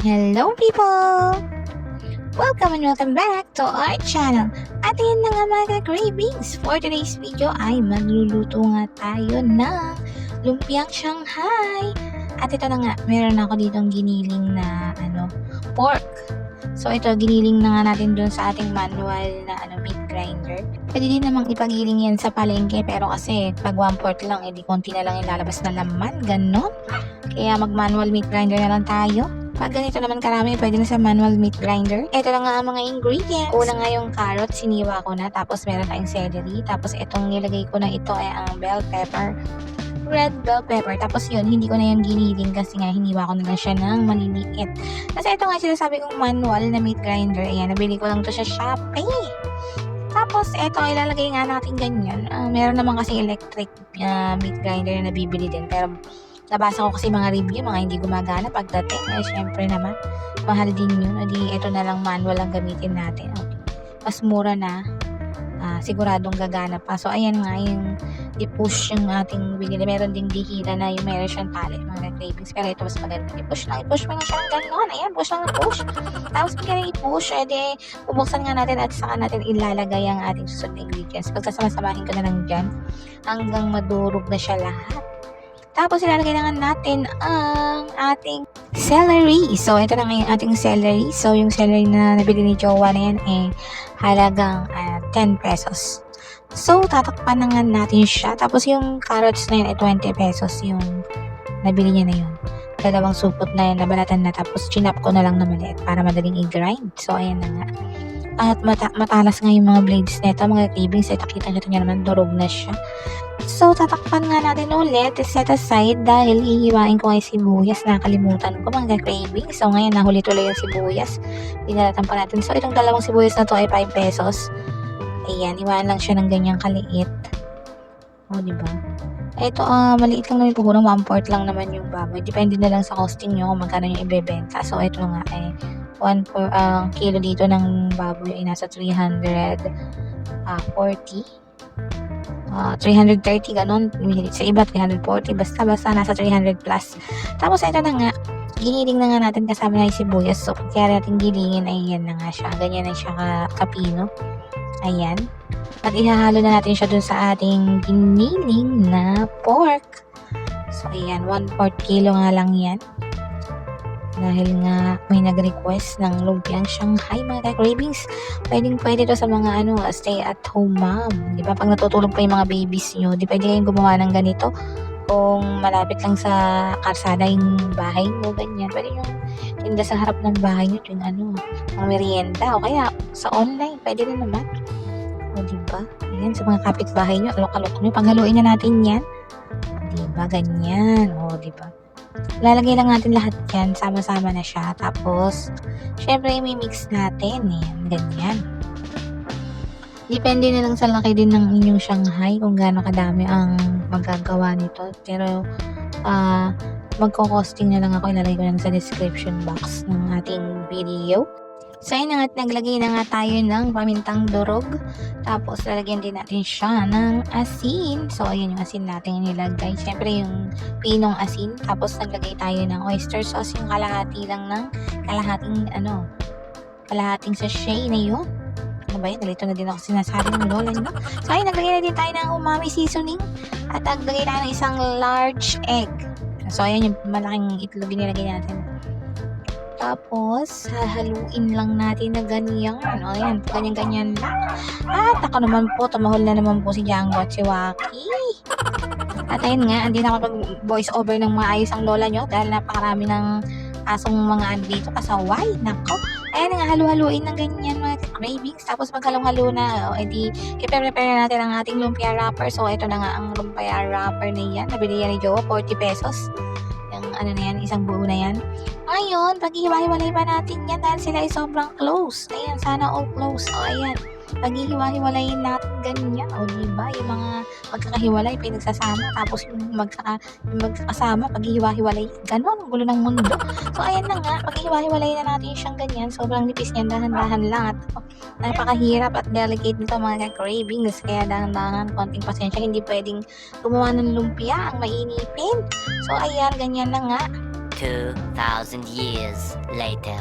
Hello people! Welcome and welcome back to our channel. At yan na nga mga cravings. For today's video ay magluluto nga tayo ng lumpiang Shanghai. At ito na nga, meron ako ditong giniling na pork. So ito, giniling na nga natin dun sa ating manual na meat grinder. Pwede din namang ipagiling yan sa palengke, pero kasi pag 1/4 lang, edi konti na lang ilalabas na laman, ganon. Kaya mag manual meat grinder na lang tayo. Pag ganito naman karami, pwede na sa manual meat grinder. Ito na nga ang mga ingredients. Una nga yung carrot, siniwa ko na. Tapos meron tayong celery. Tapos itong nilagay ko na ito ay ang bell pepper. Red bell pepper. Tapos yun, hindi ko na yung giniling kasi nga hiniwa ko na lang siya ng maliliit. Kasi ito nga sinasabi kong manual na meat grinder. Ayan, nabili ko lang to sa Shopee. Tapos ito, ilalagay nga natin ganyan. Meron naman kasi electric meat grinder na nabibili din. Pero nabasa ko kasi mga review, mga hindi gumagana pagdating. Syempre naman, mahal din yun. Adi, ito na lang manual ang gamitin natin. Okay. Mas mura na. Siguradong gagana pa. So, ayan nga yung i-push yung ating binili. Meron ding dihila na yung meron siyang tali, mga cravings. Pero ito mas maganda. I-push lang. I-push mo lang siya ng gano'n. Ayan, push lang na push. Tapos, pag i-push, edi, bubuksan nga natin at saka natin ilalagay ang ating susunod na ingredients. Pagkasama-samahin ko na lang dyan hanggang madurog na siya lahat. Tapos, ilalagay na nga natin ang ating celery. So, ito na nga yung ating celery. So, yung celery na nabili ni Jowa na yan halagang 10 pesos. So, tatakpan na nga natin siya. Tapos, yung carrots na yun ay 20 pesos yung nabili niya na yun. Dalawang supot na yun, nabalatan na. Tapos, chinap ko na lang na maliit para madaling i-grind. So, ayan na nga. At matalas nga yung mga blades nito, mga cravings. Ito, kita-kita nyo naman, durog na siya. So, tatakpan nga natin ulit, set aside dahil hihiwain ko ay sibuyas. Nakalimutan ko mga cravings. So, ngayon nahuli tuloy yung sibuyas. Pinalatan pa natin. So, itong dalawang sibuyas na to ay 5 pesos. Ayan, iwan lang siya ng ganyang kaliit. O, diba? Ito, maliit lang naman po. 1/4 lang naman yung baboy. Depende na lang sa costing nyo kung magkano yung ibebenta. So, ito nga ay 1 kilo dito ng baboy ay nasa 340. 330 ganon, sa iba 340, basta nasa 300 plus. Tapos ito na nga, giniling na nga natin kasama na yung sibuyas. So kaya natin gilingin ay yan na nga siya, ganyan na siya kapino. Ayan, at ihahalo na natin siya dun sa ating giniling na pork. So ayan, 1/4 kilo nga lang yan. Dahil nga may nag-request ng lumpiang Shanghai, mga cravings. Pwede to sa mga stay at home mom. Di ba? Pag natutulog pa yung mga babies nyo, di pwede kayong gumawa ng ganito. Kung malapit lang sa karsada yung bahay mo, ganyan. Pwede yung tinda sa harap ng bahay nyo, yung ang merienda. O kaya sa online, pwede na naman. O di ba? Ayan, sa mga kapitbahay nyo, alok-alok nyo. Paghaluin na natin yan. Di ba? Ganyan. O di ba? Lalagay lang natin lahat yan, sama-sama na siya. Tapos, syempre, i-mix natin. Yan, ganyan. Depende na lang sa laki din ng inyong Shanghai kung gaano kadami ang magagawa nito. Pero, magko-costing na lang ako. Ilalagay ko lang sa description box ng ating video. So, yun na nga, naglagay na nga tayo ng pamintang durog. Tapos, lalagyan din natin siya ng asin. So, ayan yung asin natin nilagay. Siyempre, yung pinong asin. Tapos, naglagay tayo ng oyster sauce. Yung kalahati lang ng kalahating sachet na yun. Ano ba yun? Nalito na din ako sinasabi ng lola nyo. So, ayun, naglagay na din tayo ng umami seasoning. At naglagay tayo ng isang large egg. So, ayan yung malaking itlog nilagay natin. Tapos, hahaluin lang natin na ganyan. O, ayan, ganyan-ganyan lang. At ako naman po, tumahol na naman po si Django at si Waki. At ayun nga, hindi na ako pag-voice over ng maayos ang lola nyo dahil napakarami ng asong mga dito kasaway. Nako. Ayan nga, halu-haluin ng ganyan mga cravings. Tapos pag halong-halo na, edi, i-prepare natin ang ating lumpia wrapper. So, ito na nga ang lumpia wrapper na yan. Nabili yan ni Joe, 40 pesos. Yung na yan, isang buo na yan. Ngayon, paghihiwa-hiwalay pa natin yan dahil sila ay sobrang close. Ayan, sana all close. O, ayan. Paghihiwa-hiwalayin natin ganyan. O, diba? Yung mga magkakahiwalay, pinagsasama. Tapos yung magkakasama, paghihiwa-hiwalay. Ganon, ang gulo ng mundo. So, ayan na nga. Paghihiwa-hiwalay na natin siyang ganyan. Sobrang nipis niyan, dahan-dahan lang. At napakahirap at delicate nito mga cravings. Kaya dahan-dahan, konting pasensya. Hindi pwedeng gumawa ng lumpia ang mainipin. So, ayan, ganyan na nga. 2,000 years later.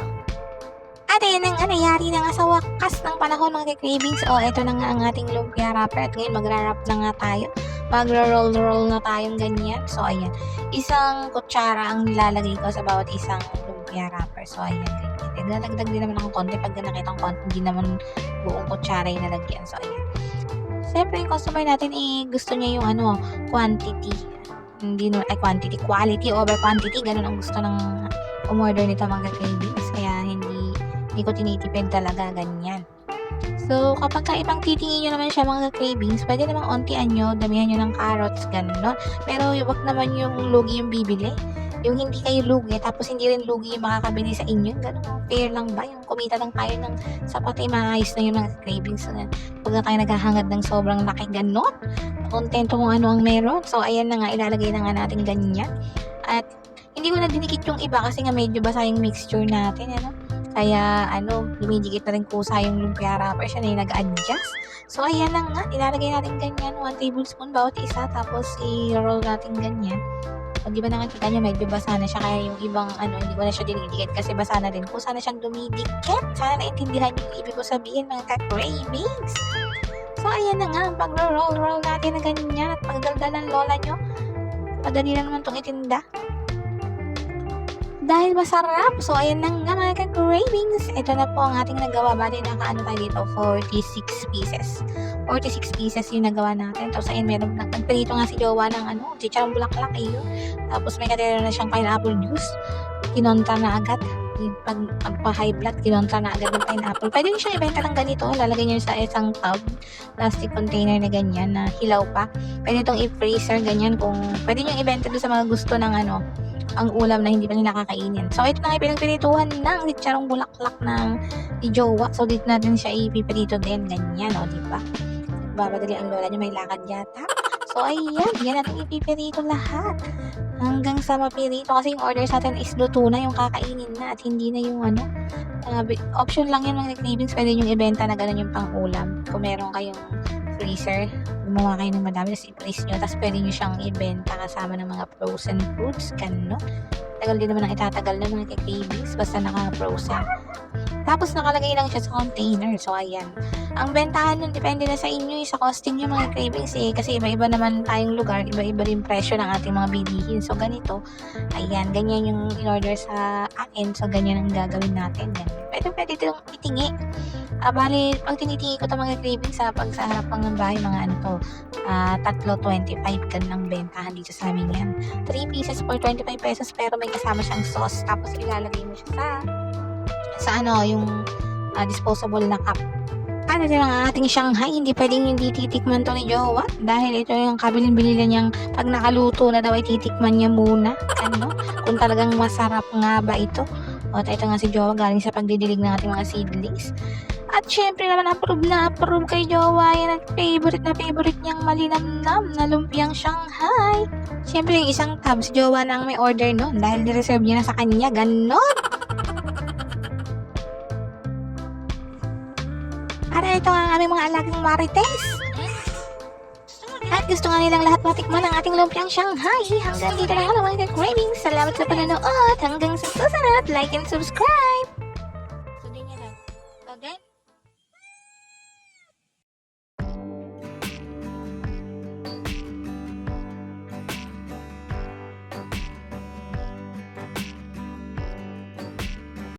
At ayan ang nangyari na nga sa wakas ng panahon mga cravings. O, eto na nga ang ating lumpia wrapper. At ngayon magra-wrap na nga tayo. Magra-roll na tayong ganyan. So, ayan. Isang kutsara ang nilalagay ko sa bawat isang lumpia wrapper. So, ayan. Ganyan. Nagdagdag din naman ako konti. Pag nakita ang konti, hindi naman buong kutsara yung nalagyan. So, ayan. Siyempre, yung customer natin, gusto niya yung quantity. Hindi no, quality over quantity. Ganun ang gusto ng umorder nito mga cravings. Kaya hindi ko tinitipid talaga, ganyan. So, kapag ibang titingin nyo naman siya mga cravings, pwede namang ontian nyo, damihan nyo ng carrots, gano'n. Pero wag naman yung lugi yung bibili. Yung hindi kayo lugi, tapos hindi rin lugi yung makakabili sa inyo. Gano'n, fair lang ba? Yung kumita lang tayo ng sapat ay maayos na yung mga cravings. Huwag na tayo naghahangad ng sobrang laki, gano'n. Kontento kung ano ang meron. So, ayan na nga, ilalagay na nga natin ganyan. At hindi ko na dinikit yung iba kasi nga medyo basa yung mixture natin, Kaya, lumidikit na rin kusa yung lumpia wrapper. Siya na yung nag-adjust. So, ayan na nga. Ilalagay natin ganyan. 1 tablespoon bawat isa. Tapos, i-roll natin ganyan. O, di ba nakikita nyo, medyo basa na siya. Kaya yung ibang, hindi ko na siya dinidikit kasi basa na din. Kusa na siyang dumidikit. Sana naintindihan yung ibig ko sabihin, mga ka-cravings. So, ayan na nga. Pag-roll natin na ganyan at pagdaldal ng lola nyo, madali na naman itong itinda. Dahil masarap. So, ayan na nga mga ka-cravings. Ito na po ang ating nagawa. Bali, nakaano tayo dito? 46 pieces. 46 pieces yung nagawa natin. Tapos, ayun, meron nagprito nga si Jowa ng chicharong bulaklak. Ayun. Tapos, may katero na siyang pineapple juice. Kinontra na agad. Pagpa-high blood, kinontra na agad ng pineapple. Pwede nyo siyang ibenta ng ganito. Lalagay nyo sa isang tub. Plastic container na ganyan na hilaw pa. Pwede itong i-freezer, ganyan. Pwede nyo ibenta doon sa mga gusto ng ang ulam na hindi pa nila kakainin. So, ito na nga pinagpirituhan ng litsarong bulaklak ng ni Jowa. So, dito natin siya ipipirito din. Ganyan, diba? Babadali ang lola niya, may lakad yata. So, ayan. Yan natin ipipirito lahat. Hanggang sa mapirito. Kasi yung order sa atin is luto na, yung kakainin na. At hindi na yung option lang yun mga cravings. Pwede yung ibenta na gano'n yung pang-ulam. Kung meron kayong freezer, gumawa kayo ng madami, tapos i-freeze nyo, tapos pwede nyo siyang ibenta kasama ng mga frozen foods, gano'n. Tagal din naman ang itatagal na mga cravings, basta naka-frozen. Tapos nakalagay lang siya sa container. So, ayan. Ang bentahan nun, depende na sa inyo, sa costing nyo mga cravings kasi iba-iba naman tayong lugar, iba-iba rin presyo ng ating mga bilihin. So, ganito. Ayan, ganyan yung in-order sa akin. So, ganyan ang gagawin natin. Pwede itong itingi. Bali, pag tinitingi ko ito mga cravings pag sa harap ng bahay, mga 3.25 ganun ang bentahan dito sa amin yan. 3 pieces for 25 pesos pero may kasama siyang sauce. Tapos ilalagay mo siya sa yung disposable na cup. Ano din ang ating Shanghai, hindi pwedeng hindi titikman to ni Jowa dahil ito yung kabilin-bilila niyang pag nakaluto na daw ay titikman niya muna. Kung talagang masarap nga ba ito. At ito nga si Jowa galing sa pagdidilig ng ating mga seedlings. At syempre naman approve kay Jowa. Yan ang favorite niyang malinamnam na lumpiang Shanghai. Syempre yung isang tab si Jowa na ang may order noon dahil nireserve niya na sa kanya. Ganon. At ito ang aming mga alagang marites. At gusto nga nilang lahat matikman ng ating lumpiang Shanghai. Hanggang dito na lang mga cravings. Salamat sa panonood. Hanggang sa susunod. Like and subscribe.